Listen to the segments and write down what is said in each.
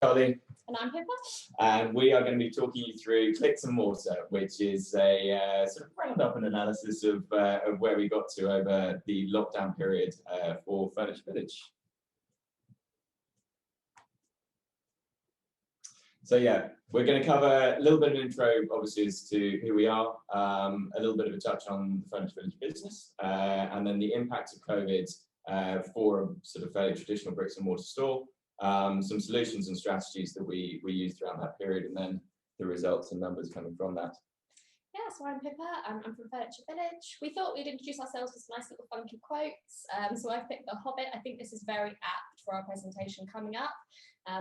Charlie. And I'm Pippa. And we are going to be talking you through Clicks and Mortar, which is a sort of roundup and analysis of where we got to over the lockdown period for Furniture Village. So yeah, we're going to cover a little bit of an intro, obviously, as to who we are, a little bit of a touch on the Furniture Village business, and then the impact of COVID for a sort of fairly traditional bricks and mortar store, some solutions and strategies that we used throughout that period, and then the results and numbers coming from that. Yeah, so I'm Pippa, I'm from Furniture Village. We thought we'd introduce ourselves with some nice little funky quotes. So I've picked The Hobbit. I think this is very apt for our presentation coming up.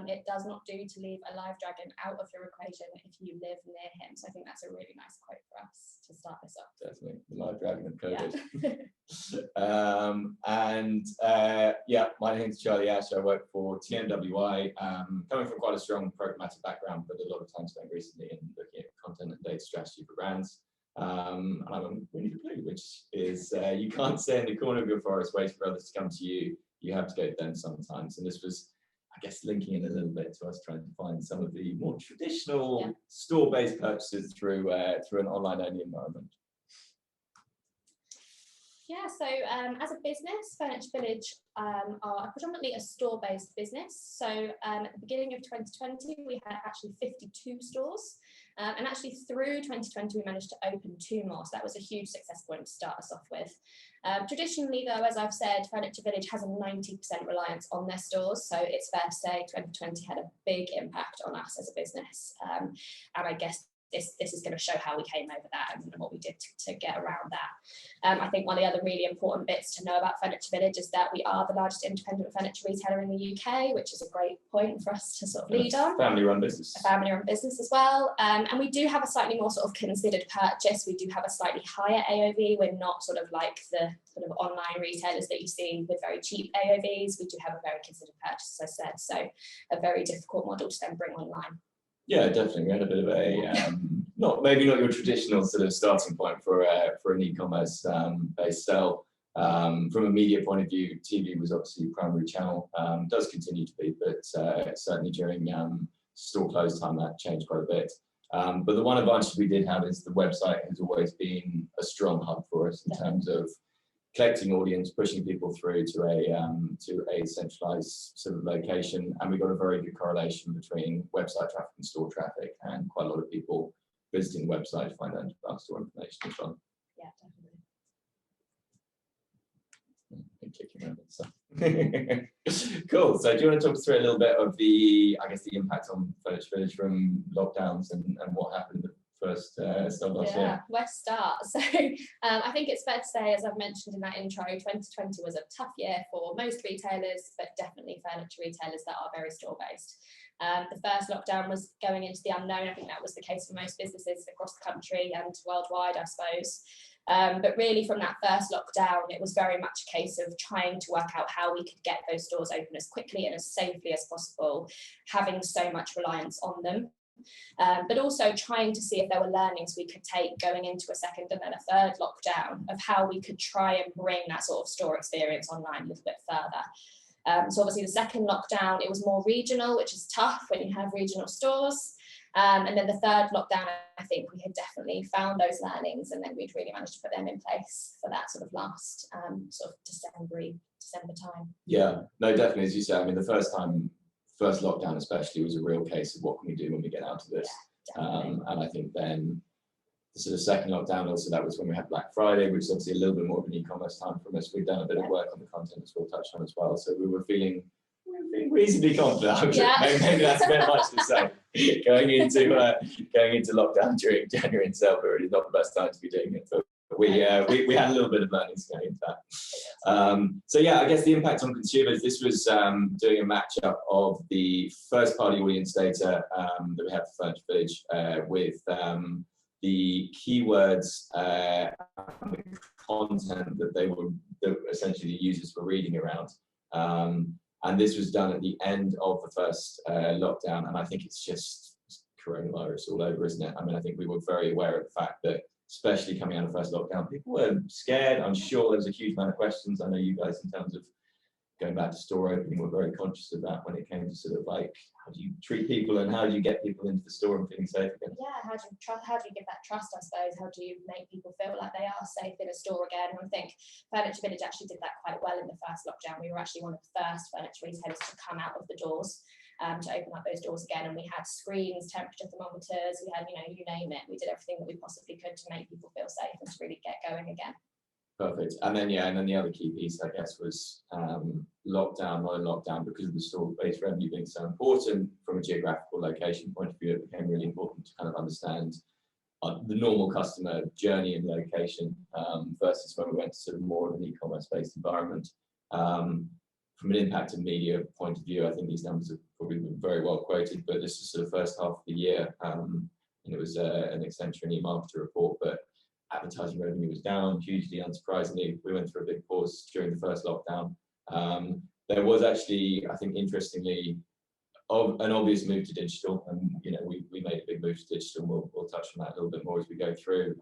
It does not do to leave a live dragon out of your equation if you live near him. So I think that's a really nice quote for us to start this off. Definitely, the live dragon of COVID. Yeah. Yeah, my name's Charlie Ashe. I work for tmwi, coming from quite a strong programmatic background, but a lot of time spent recently in looking at content and data strategy for brands. And I'm Winnie the Pooh, which is you can't stay in the corner of your forest waiting for others to come to you. You have to go to them sometimes. And this was, I guess, linking in a little bit to us trying to find some of the more traditional store-based purchases through an online-only environment. Yeah, so as a business, Furniture Village are predominantly a store-based business. So at the beginning of 2020, we had actually 52 stores. And actually through 2020, we managed to open 2 more. So that was a huge success point to start us off with. Traditionally, though, as I've said, Furniture Village has a 90% reliance on their stores. So it's fair to say 2020 had a big impact on us as a business. And I guess this is going to show how we came over that and what we did to get around that. I think one of the other really important bits to know about Furniture Village is that we are the largest independent furniture retailer in the UK, which is a great point for us to sort of lead on. Family-run business. A family-run business as well. And we do have a slightly more sort of considered purchase. We do have a slightly higher AOV. We're not sort of like the sort of online retailers that you see with very cheap AOVs. We do have a very considered purchase, as I said. So a very difficult model to then bring online. Yeah, definitely. We had a bit of a maybe not your traditional sort of starting point for an e-commerce based sell. From a media point of view, TV was obviously primary channel. Does continue to be, but certainly during store close time that changed quite a bit. But the one advantage we did have is the website has always been a strong hub for us in terms of collecting audience, pushing people through to a centralized sort of location, and we got a very good correlation between website traffic and store traffic, and quite a lot of people visiting the website to find out about store information as well. Yeah, definitely. Cool. So do you want to talk us through a little bit of the impact on Furniture Village from lockdowns and what happened first start last year? Where to start? So I think it's fair to say, as I've mentioned in that intro, 2020 was a tough year for most retailers, but definitely furniture retailers that are very store-based. The first lockdown was going into the unknown. I think that was the case for most businesses across the country and worldwide, I suppose. But really from that first lockdown, it was very much a case of trying to work out how we could get those stores open as quickly and as safely as possible, having so much reliance on them. But also trying to see if there were learnings we could take going into a second and then a third lockdown of how we could try and bring that sort of store experience online a little bit further. So obviously the second lockdown, it was more regional, which is tough when you have regional stores. And then the third lockdown, I think we had definitely found those learnings, and then we'd really managed to put them in place for that sort of last sort of December time. Yeah, no, definitely, as you say, I mean, the first lockdown especially was a real case of what can we do when we get out of this. And I think then the sort of second lockdown, also that was when we had Black Friday, which is obviously a little bit more of an e-commerce time from us. We've done a bit of work on the content as we'll touch on as well. So we were feeling reasonably confident. Maybe that's a bit much to say. Going into lockdown during January and February is not the best time to be doing it. But we had a little bit of learnings going into that. So yeah, I guess the impact on consumers, this was doing a matchup of the first party audience data that we have for Furniture Village with the keywords and the content that essentially the users were reading around. And this was done at the end of the first lockdown, and I think it's just coronavirus all over, isn't it? I mean, I think we were very aware of the fact that, especially coming out of the first lockdown, people were scared. I'm sure there was a huge amount of questions. I know you guys, in terms of going back to store opening, we're very conscious of that when it came to sort of like, how do you treat people and how do you get people into the store and feeling safe again? Yeah, how do you give that trust, I suppose? How do you make people feel like they are safe in a store again? And I think Furniture Village actually did that quite well in the first lockdown. We were actually one of the first furniture retailers to come out of the doors, to open up those doors again. And we had screens, temperature thermometers, we had, you name it. We did everything that we possibly could to make people feel safe and to really get going again. Perfect. And then the other key piece, I guess, was lockdown, not a lockdown, because of the store-based revenue being so important from a geographical location point of view. It became really important to kind of understand the normal customer journey and location versus when we went to sort of more of an e-commerce based environment. From an impact of media point of view, I think these numbers have probably been very well quoted, but this is sort of the first half of the year, and it was an Accenture and eMarketer report, but advertising revenue was down hugely, unsurprisingly. We went through a big pause during the first lockdown. There was actually, I think, interestingly, an obvious move to digital, and we made a big move to digital. And we'll touch on that a little bit more as we go through.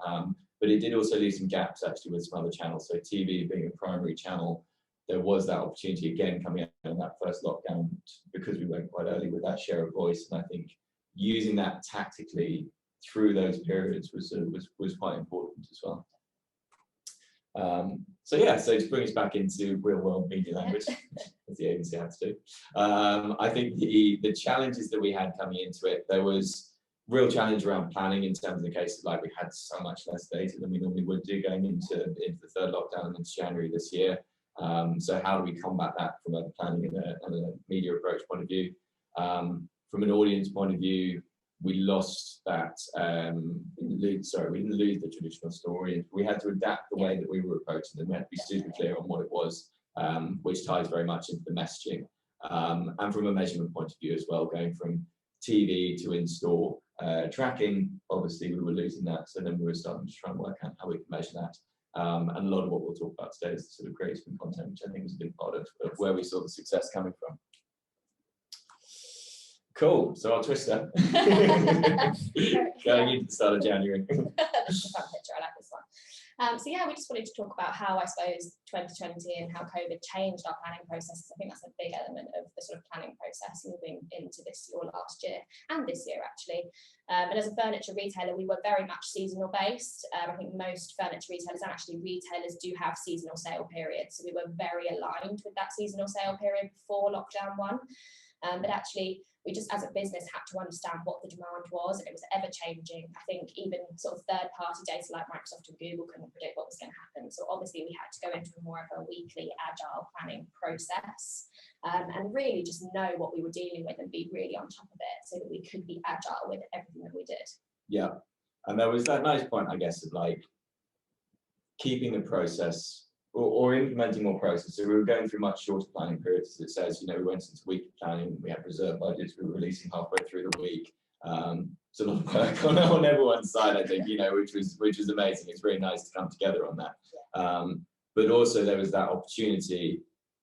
But it did also leave some gaps actually with some other channels. So TV being a primary channel, there was that opportunity again coming out in that first lockdown because we went quite early with that share of voice, and I think using that tactically through those periods was quite important as well. So to bring us back into real world media language, as the agency had to do, I think the challenges that we had coming into it, there was real challenge around planning in terms of the case of like we had so much less data than we normally would do going into the third lockdown and into January this year. So how do we combat that from a planning and a media approach point of view? From an audience point of view, we lost that, we didn't lose the traditional story. We had to adapt the way that we were approaching them. We had to be super clear on what it was, which ties very much into the messaging. And from a measurement point of view as well, going from TV to in-store tracking, obviously we were losing that. So then we were starting to try and work out how we can measure that. And a lot of what we'll talk about today is the sort of creative content, which I think was a big part of where we saw the success coming from. Cool. So our twister going into the start of January. That's a fun picture. I like this one. We just wanted to talk about how I suppose 2020 and how COVID changed our planning processes. I think that's a big element of the sort of planning process moving into this year, last year, and this year actually. And as a furniture retailer, we were very much seasonal based. I think most furniture retailers and actually retailers do have seasonal sale periods. So we were very aligned with that seasonal sale period before lockdown one. But actually, we just as a business had to understand what the demand was, and it was ever changing. I think even sort of third party data like Microsoft and Google couldn't predict what was going to happen. So obviously we had to go into more of a weekly agile planning process and really just know what we were dealing with and be really on top of it so that we could be agile with everything that we did. Yeah. And there was that nice point, I guess, of like keeping the process or implementing more process. So we were going through much shorter planning periods, as it says. We went into weekly planning, we had reserve budgets, we were releasing halfway through the week. It's a lot of work on everyone's side, I think, which was amazing. It's really nice to come together on that. But also there was that opportunity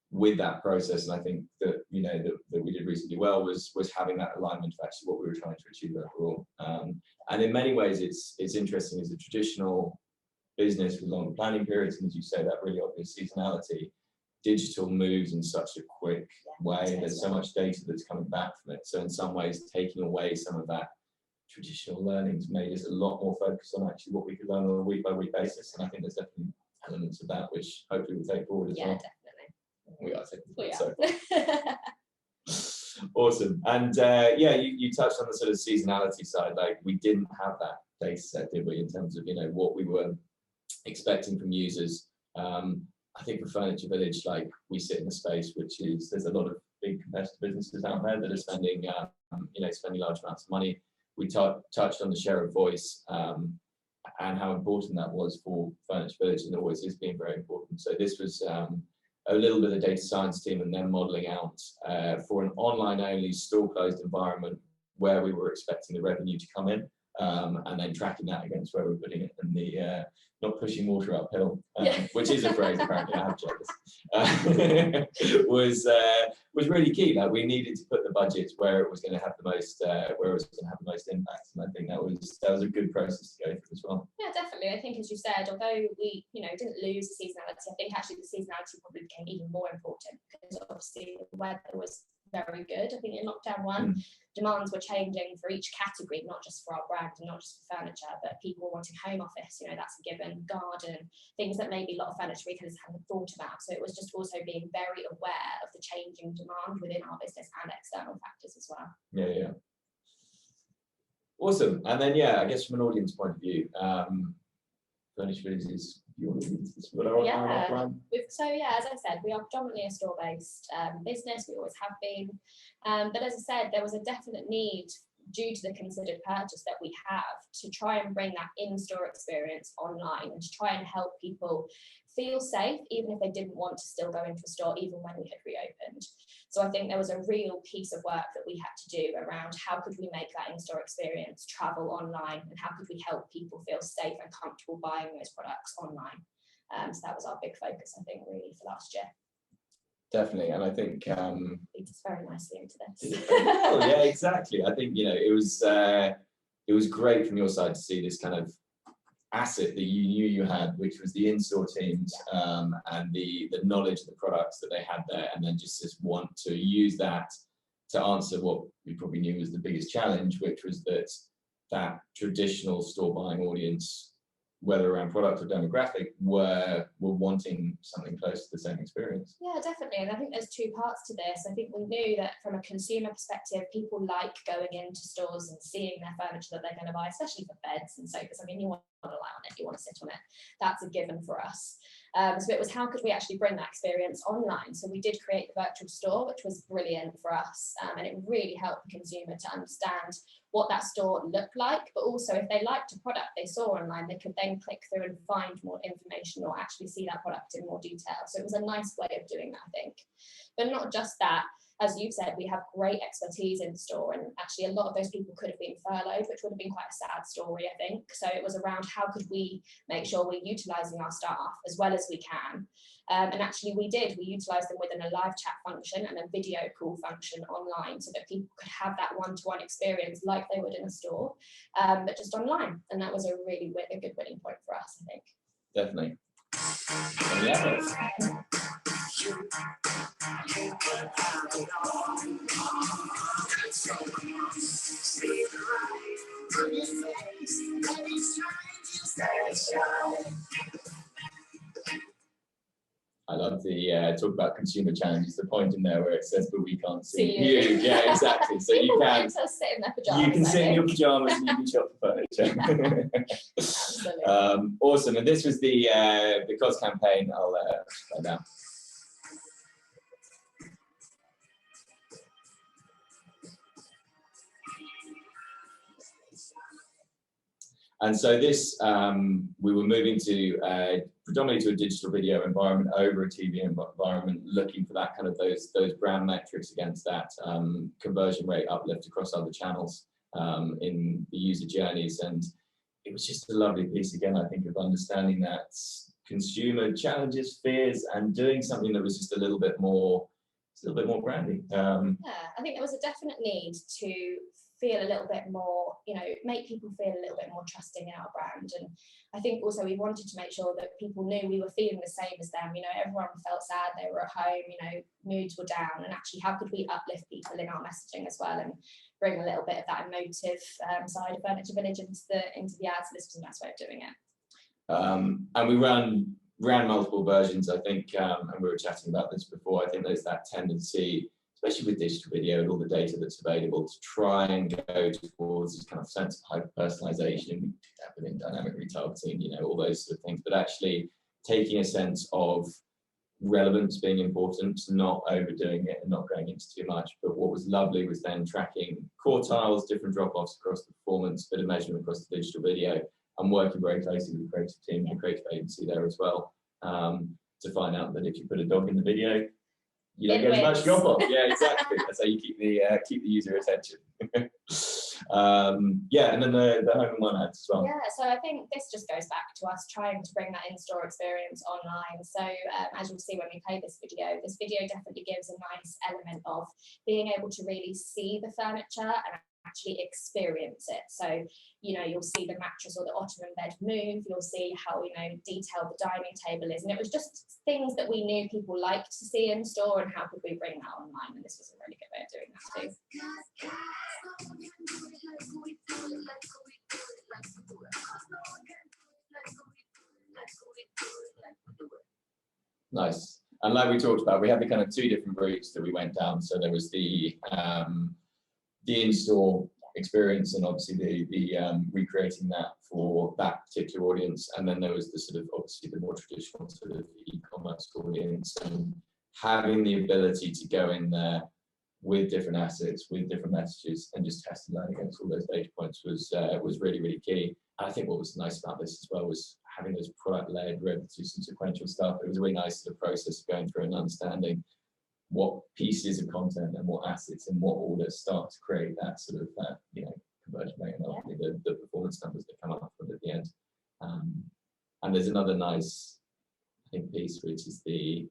with that process, and I think that that we did reasonably well was having that alignment of actually what we were trying to achieve overall. And in many ways, it's interesting as a traditional business with longer planning periods, and as you say, that really obvious seasonality, digital moves in such a quick way. There's so much data that's coming back from it. So in some ways, taking away some of that traditional learnings made us a lot more focused on actually what we could learn on a week by week basis. And I think there's definitely elements of that which hopefully we'll take forward as well. Definitely. We are taking forward. So. Awesome. And you touched on the sort of seasonality side. Like we didn't have that data set, did we, in terms of what we were expecting from users. I think for Furniture Village, like we sit in a space which is, there's a lot of big competitor businesses out there that are spending spending large amounts of money. We touched on the share of voice and how important that was for Furniture Village, and always is being very important. So this was a little bit of data science team and then modeling out for an online only store closed environment where we were expecting the revenue to come in. and then tracking that against where we're putting it, and the not pushing water uphill, Yeah. which is a phrase apparently, I have checked this, was really key. Like, we needed to put the budgets where it was going to have the most impact, and I think that was a good process to go through as well. Yeah, definitely. I think, as you said, although we didn't lose the seasonality, I think actually the seasonality probably became even more important, because obviously the weather was very good. I think in lockdown one, demands were changing for each category, not just for our brand and not just for furniture, but people were wanting home office, that's a given, garden, things that maybe a lot of furniture retailers hadn't thought about. So it was just also being very aware of the changing demand within our business and external factors as well. Yeah. Awesome. And then, I guess from an audience point of view, Furniture Village is your audience. So as I said, we are predominantly a store-based business. We always have been. But as I said, there was a definite need, due to the considered purchase that we have, to try and bring that in-store experience online, and to try and help people feel safe, even if they didn't want to still go into a store, even when we had reopened. So I think there was a real piece of work that we had to do around how could we make that in-store experience travel online, and how could we help people feel safe and comfortable buying those products online. So that was our big focus, I think, really, for last year. Definitely, and I think leads us very nicely into this. Yeah, exactly. I think it was great from your side to see this kind of asset that you knew you had, which was the in-store teams, and the knowledge of the products that they had there, and then just this want to use that to answer what we probably knew was the biggest challenge, which was that traditional store buying audience, whether around product or demographic, were wanting something close to the same experience. Yeah, definitely. And I think there's two parts to this. I think we knew that from a consumer perspective, people like going into stores and seeing their furniture that they're going to buy, especially for beds and sofas. I mean, you want to lie on it, you want to sit on it. That's a given for us. So it was, how could we actually bring that experience online? So we did create the virtual store, which was brilliant for us, and it really helped the consumer to understand what that store looked like, but also if they liked a product they saw online, they could then click through and find more information or actually see that product in more detail. So it was a nice way of doing that, I think. But not just that, as you've said, we have great expertise in store, and actually a lot of those people could have been furloughed, which would have been quite a sad story, I think. So it was around how could we make sure we're utilising our staff as well as we can. And actually we utilised them within a live chat function and a video call function online, so that people could have that one-to-one experience like they would in a store, but just online. And that was a good winning point for us, I think. Definitely. I love the talk about consumer challenges, the point in there where it says, but we can't see you. Yeah, exactly. So you can sit in their pajamas. You can sit in your pajamas and you can shop for furniture. Awesome. And this was the COS campaign. I'll write down. And so this, we were moving to predominantly to a digital video environment over a TV environment, looking for that kind of those brand metrics against that conversion rate uplift across other channels in the user journeys. And it was just a lovely piece again, I think, of understanding that consumer challenges, fears, and doing something that was just a little bit more brandy. Yeah, I think there was a definite need to feel a little bit more, make people feel a little bit more trusting in our brand. And I think also we wanted to make sure that people knew we were feeling the same as them. Everyone felt sad, they were at home, moods were down, and actually how could we uplift people in our messaging as well, and bring a little bit of that emotive side of Furniture Village into the ads. So this was a nice way of doing it. And we ran multiple versions, I think, and we were chatting about this before. I think there's that tendency, especially with digital video and all the data that's available, to try and go towards this kind of sense of hyper-personalization. And we do that within dynamic retargeting, all those sort of things, but actually taking a sense of relevance being important, not overdoing it and not going into too much. But what was lovely was then tracking quartiles, different drop-offs across the performance, bit of measurement across the digital video, and working very closely with the creative team and the creative agency there as well, to find out that if you put a dog in the video, you don't get as much drop off. Yeah, exactly. That's how you keep the user attention. Yeah, and then the home and one ads as well. Yeah, so I think this just goes back to us trying to bring that in-store experience online. So as you'll see when we play this video definitely gives a nice element of being able to really see the furniture and actually experience it. So, you know, you'll see the mattress or the ottoman bed move, you'll see how, you know, detailed the dining table is. And it was just things that we knew people liked to see in store, and how could we bring that online? And this was a really good way of doing that too. Nice. And like we talked about, we had the kind of two different routes that we went down. So there was the in-store experience, and obviously the recreating that for that particular audience, and then there was the sort of obviously the more traditional sort of e-commerce audience, and having the ability to go in there with different assets, with different messages, and just test and learn against all those data points was really, really key. And I think what was nice about this as well was having those product-led, we were able to do some sequential stuff. It was a really nice sort of process of going through and understanding what pieces of content and what assets and what orders start to create that sort of you know, conversion rate, and ultimately the performance numbers that come up from it at the end. And there's another nice, I think, piece, which is the,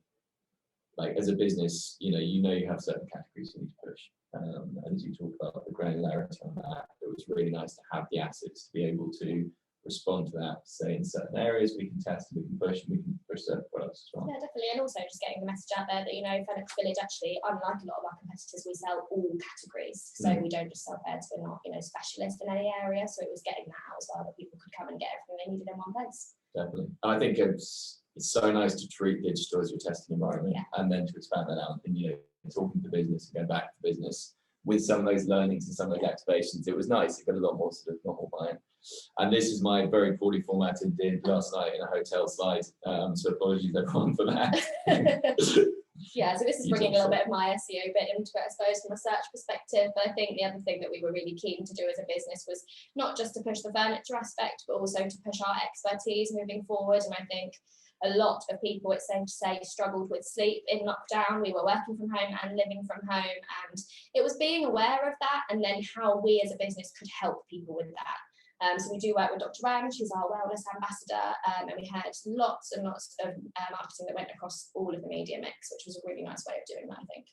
like, as a business, you know you have certain categories you need to push. And as you talk about the granularity on that, it was really nice to have the assets to be able to respond to that, say in certain areas we can test, we can push, and we can push certain products as well. Yeah, definitely. And also just getting the message out there that, you know, Furniture Village, actually, unlike a lot of our competitors, we sell all categories. So we don't just sell beds, we're not, you know, specialist in any area. So it was getting that out as well, that people could come and get everything they needed in one place. Definitely. And I think it's so nice to treat digital as your testing environment, and then to expand that out and, you know, talking to business and going back to business with some of those learnings and some of those activations. It was nice. It got a lot more sort of normal buy-in. And this is my very poorly formatted did last night in a hotel slide. So apologies everyone for that. Yeah, so this is bringing a little bit of my SEO bit into it, I suppose, from a search perspective. But I think the other thing that we were really keen to do as a business was not just to push the furniture aspect, but also to push our expertise moving forward. And I think a lot of people, it's safe to say, struggled with sleep in lockdown. We were working from home and living from home, and it was being aware of that, and then how we as a business could help people with that. So we do work with Dr. Anne, she's our wellness ambassador, and we had lots and lots of marketing that went across all of the media mix, which was a really nice way of doing that, I think.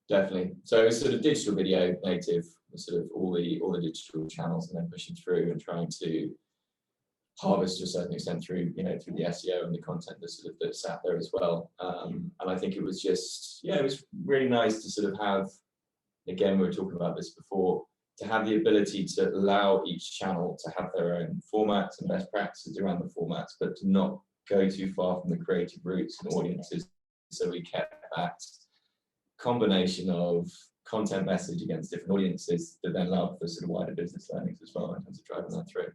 Definitely. So it's sort of digital video native, sort of all the digital channels, and then pushing through and trying to harvest to a certain extent through, you know, through the SEO and the content that's out there as well. And I think it was just, yeah, it was really nice to sort of have, again, we were talking about this before, to have the ability to allow each channel to have their own formats and best practices around the formats, but to not go too far from the creative roots and audiences. So we kept that combination of content message against different audiences that then allow for sort of wider business learnings as well in terms of driving that through.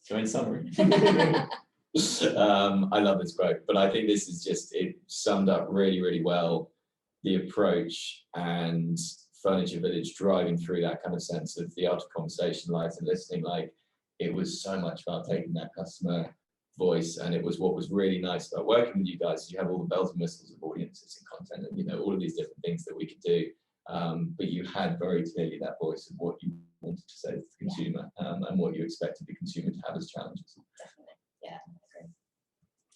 So in summary, I love this quote, but I think this is just, it summed up really, really well the approach and Furniture Village driving through that kind of sense of the art of conversation, light and listening. Like, it was so much about taking that customer voice, and it was what was really nice about working with you guys. You have all the bells and whistles of audiences and content, and, you know, all of these different things that we could do, but you had very clearly that voice of what you wanted to say to the consumer, and what you expected the consumer to have as challenges. Definitely, yeah, I agree.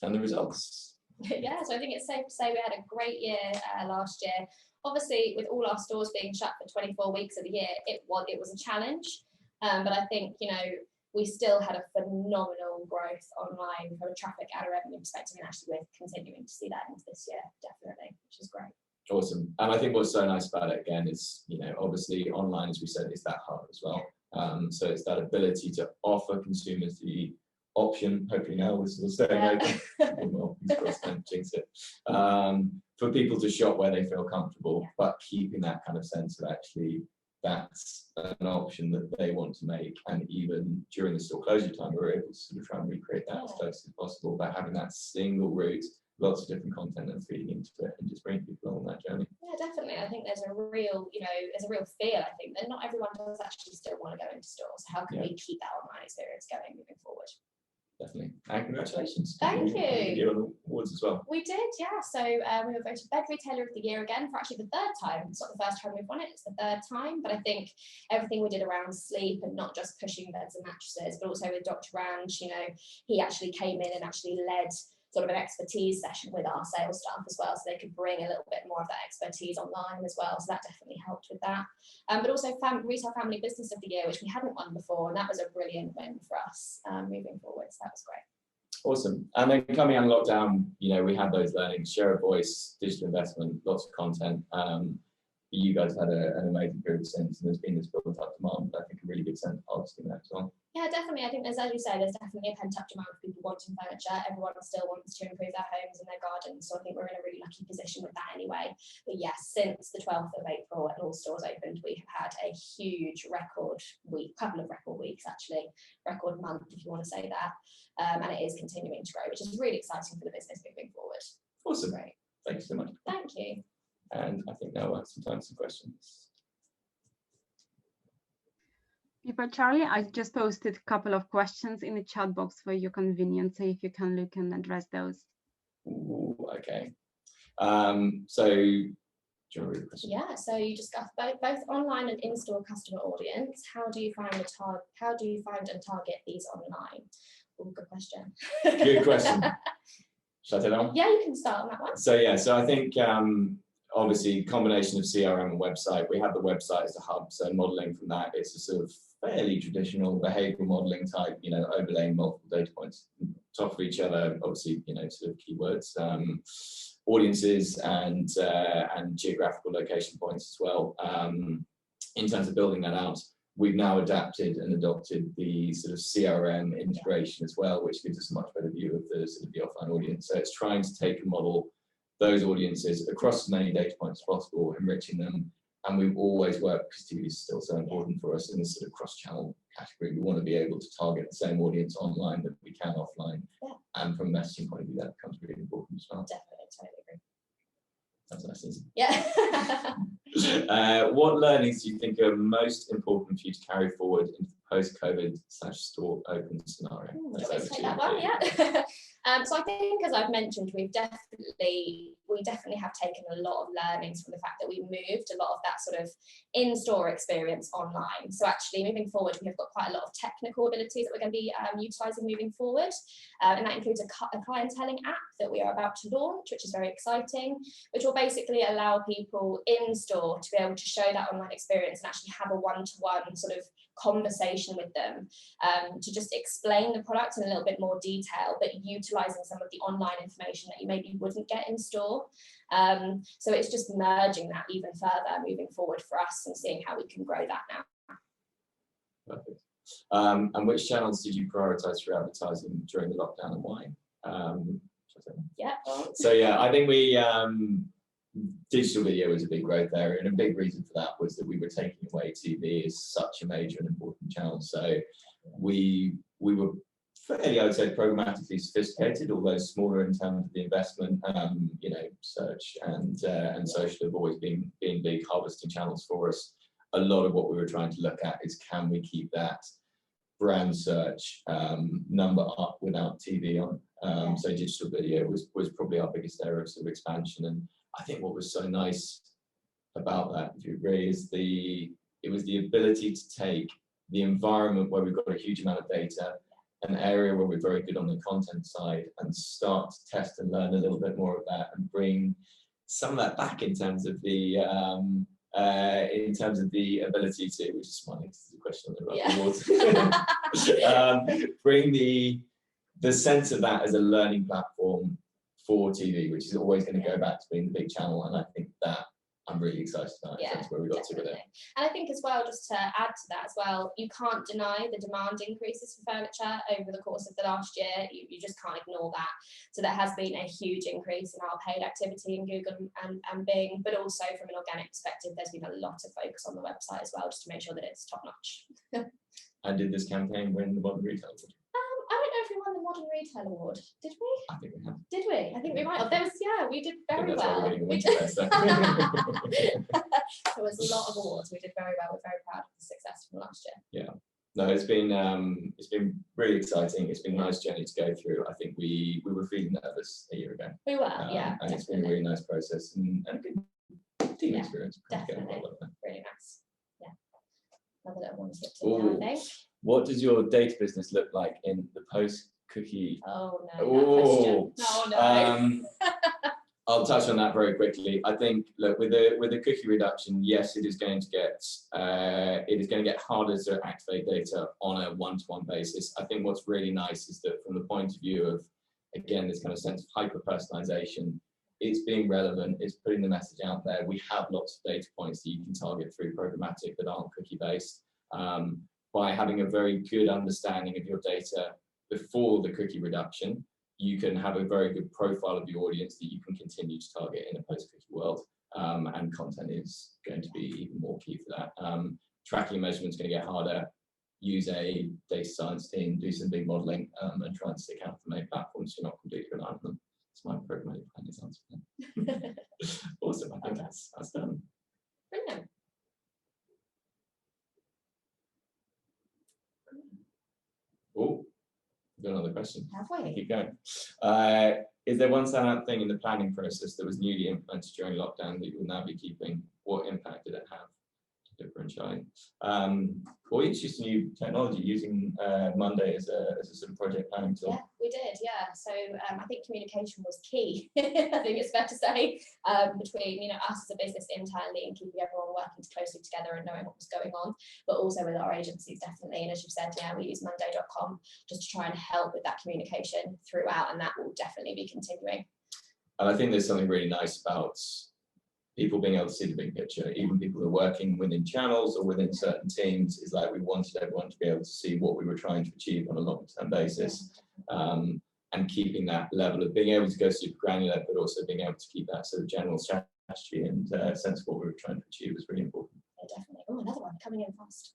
And the results. Yeah, so I think it's safe to say we had a great year last year. Obviously, with all our stores being shut for 24 weeks of the year, it was a challenge. But I think, you know, we still had a phenomenal growth online from a traffic and a revenue perspective, and actually we're continuing to see that into this year, definitely, which is great. Awesome. And I think what's so nice about it, again, is, you know, obviously online, as we said, is that hub as well. So it's that ability to offer consumers the option, hopefully now we're still staying open, well, jinx it, for people to shop where they feel comfortable, but keeping that kind of sense of actually that's an option that they want to make. And even during the store closure time, we're able to sort of try and recreate that as close as possible by having that single route, lots of different content and feeding into it, and just bring people on that journey. Yeah, definitely. I think there's a real, you know, there's a real feel, I think, that not everyone does actually still want to go into stores. So how can we keep that online experience going moving forward? Definitely. And congratulations. Thank you. You on awards as well. We did, yeah. So we were voted Bed Retailer of the Year again for actually the third time. It's not the first time we've won it, it's the third time. But I think everything we did around sleep and not just pushing beds and mattresses, but also with Dr. Ranch, you know, he actually came in and actually led sort of an expertise session with our sales staff as well, so they could bring a little bit more of that expertise online as well. So that definitely helped with that. But also Retail Family Business of the Year, which we hadn't won before, and that was a brilliant win for us moving forward. So that was great. Awesome. And then coming out of lockdown, you know, we had those learnings, share of voice, digital investment, lots of content. You guys had an amazing period since, and there's been this built up demand, but I think a really good sense of harvesting that as well. Yeah, definitely. I think there's, as you say, there's definitely a pent-up demand of people wanting furniture. Everyone still wants to improve their homes and their gardens, so I think we're in a really lucky position with that anyway. But yes, since the 12th of April and all stores opened, we have had a huge record week, couple of record weeks actually, record month if you want to say that, and it is continuing to grow, which is really exciting for the business moving forward. Awesome. Great. Thank you so much. Thank you. And I think now we'll have some time for questions. Pippa, Charlie, I just posted a couple of questions in the chat box for your convenience, so if you can look and address those. Ooh, okay. So, do you want to read the question? Yeah, so you discussed both online and in-store customer audience. How do you find and target these online? Ooh, good question. Good question. Shall I take that one? Yeah, you can start on that one. So yeah, so I think obviously combination of CRM and website. We have the website as a hub, so modeling from that is a sort of fairly traditional behavioral modeling type, you know, overlaying multiple data points on top of each other, obviously, you know, sort of keywords, audiences and geographical location points as well. In terms of building that out, we've now adapted and adopted the sort of CRM integration as well, which gives us a much better view of the sort of the offline audience. So it's trying to take and model those audiences across as many data points as possible, enriching them. And we've always worked, because TV is still so important for us in this sort of cross-channel category. We want to be able to target the same audience online that we can offline. Yeah. And from a messaging point of view, that becomes really important as well. Definitely, totally agree. That's nice, isn't Yeah. it? What learnings do you think are most important for you to carry forward into the post-COVID /store open scenario? Let's take that one, yeah. So I think, as I've mentioned, we definitely have taken a lot of learnings from the fact that we moved a lot of that sort of in-store experience online. So actually, moving forward, we have got quite a lot of technical abilities that we're going to be utilising moving forward, and that includes a clienteling app that we are about to launch, which is very exciting, which will basically allow people in-store to be able to show that online experience and actually have a one-to-one sort of conversation with them, to just explain the product in a little bit more detail, but utilising some of the online information that you maybe wouldn't get in store. So it's just merging that even further moving forward for us and seeing how we can grow that now. Perfect. And which channels did you prioritise for advertising during the lockdown and why? Yeah. So yeah, I think we digital video was a big growth area, and a big reason for that was that we were taking away TV as such a major and important channel. So we were fairly, I would say, programmatically sophisticated, although smaller in terms of the investment. You know, search and social have always been big harvesting channels for us. A lot of what we were trying to look at is, can we keep that brand search number up without TV on? So digital video was probably our biggest area of sort of expansion. And I think what was so nice about that, if you agree, is it was the ability to take the environment where we've got a huge amount of data, an area where we're very good on the content side, and start to test and learn a little bit more of that and bring some of that back in terms of the ability to, which is funny, this is a question on the water. Bring the sense of that as a learning platform for TV, which is always going to go back to being the big channel, and I think that I'm really excited about. Yeah, that's where we got to with it. And I think as well, just to add to that as well, you can't deny the demand increases for furniture over the course of the last year. You just can't ignore that. So there has been a huge increase in our paid activity in Google and Bing, but also from an organic perspective, there's been a lot of focus on the website as well, just to make sure that it's top notch. And did this campaign win the Modern Retail Award? I don't know if we won the Modern Retail Award. Did we? I think we have. Did we? I think we might have. We did very well. There was a lot of awards. We did very well. We're very proud of the success from last year. Yeah. No, it's been really exciting. It's been a nice journey to go through. I think we were feeling nervous a year ago. We were, yeah. And it's been a really nice process and a good team experience. Definitely. Really nice. Yeah. Another little one slipped in there, I think. What does your data business look like in the post-cookie? Oh no, that question. No. I'll touch on that very quickly. I think, look, with the cookie reduction, yes, it is going to get harder to activate data on a one-to-one basis. I think what's really nice is that from the point of view of, again, this kind of sense of hyper-personalization, it's being relevant, it's putting the message out there. We have lots of data points that you can target through programmatic that aren't cookie-based. By having a very good understanding of your data before the cookie reduction, you can have a very good profile of your audience that you can continue to target in a post-cookie world. And content is going to be even more key for that. Tracking measurement is going to get harder. Use a data science team, do some big modeling, and try and stick out from a platform so you're not completely reliant on them. That's my programmatic plan is answer. Awesome, I think that's done. Brilliant. Oh, we've got another question. Have we? Keep going. Is there one standout thing in the planning process that was newly implemented during lockdown that you will now be keeping? What impact did it have to differentiate? Or you introduced new technology using Monday as a sort of project planning tool? Yeah, we did. Yeah. So I think communication was key. I think it's fair to say between us as a business internally and keeping everyone working closely together and knowing what was going on, but also with our agencies definitely. And as you've said, yeah, we use Monday.com just to try and help with that communication throughout, and that will definitely be continuing. And I think there's something really nice about people being able to see the big picture, even people who are working within channels or within certain teams, is like we wanted everyone to be able to see what we were trying to achieve on a long-term basis. And keeping that level of being able to go super granular, but also being able to keep that sort of general strategy and sense of what we were trying to achieve was really important. Yeah, definitely. Oh, another one coming in fast.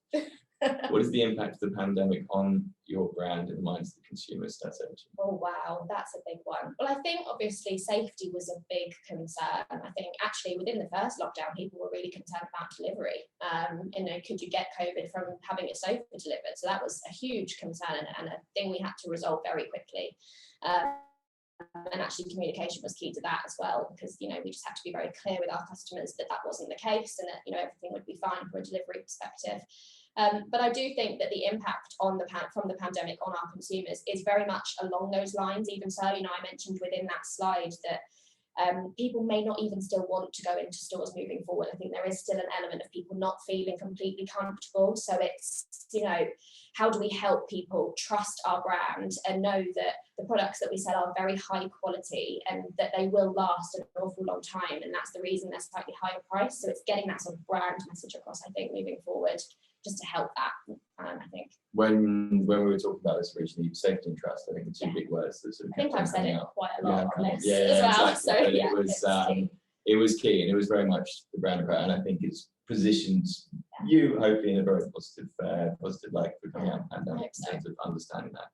What is the impact of the pandemic on your brand in the minds of the consumers? That's it. Oh wow, that's a big one. Well, I think obviously safety was a big concern. I think actually within the first lockdown, people were really concerned about delivery. Could you get COVID from having your sofa delivered? So that was a huge concern and a thing we had to resolve very quickly. And actually communication was key to that as well, because we just had to be very clear with our customers that wasn't the case and that everything would be fine from a delivery perspective. But I do think that the impact from the pandemic on our consumers is very much along those lines. Even so, I mentioned within that slide that people may not even still want to go into stores moving forward. I think there is still an element of people not feeling completely comfortable. So it's, how do we help people trust our brand and know that the products that we sell are very high quality and that they will last an awful long time. And that's the reason they're slightly higher priced. So it's getting that sort of brand message across, I think, moving forward, just to help that, I think. When we were talking about this originally, safety and trust, I think the two big words that sort of I think I've said it quite a lot on this as well. Exactly. So it was key, and it was very much the brand approach, and I think it's positioned you hopefully in a very positive light for coming out of the pandemic in terms of understanding that.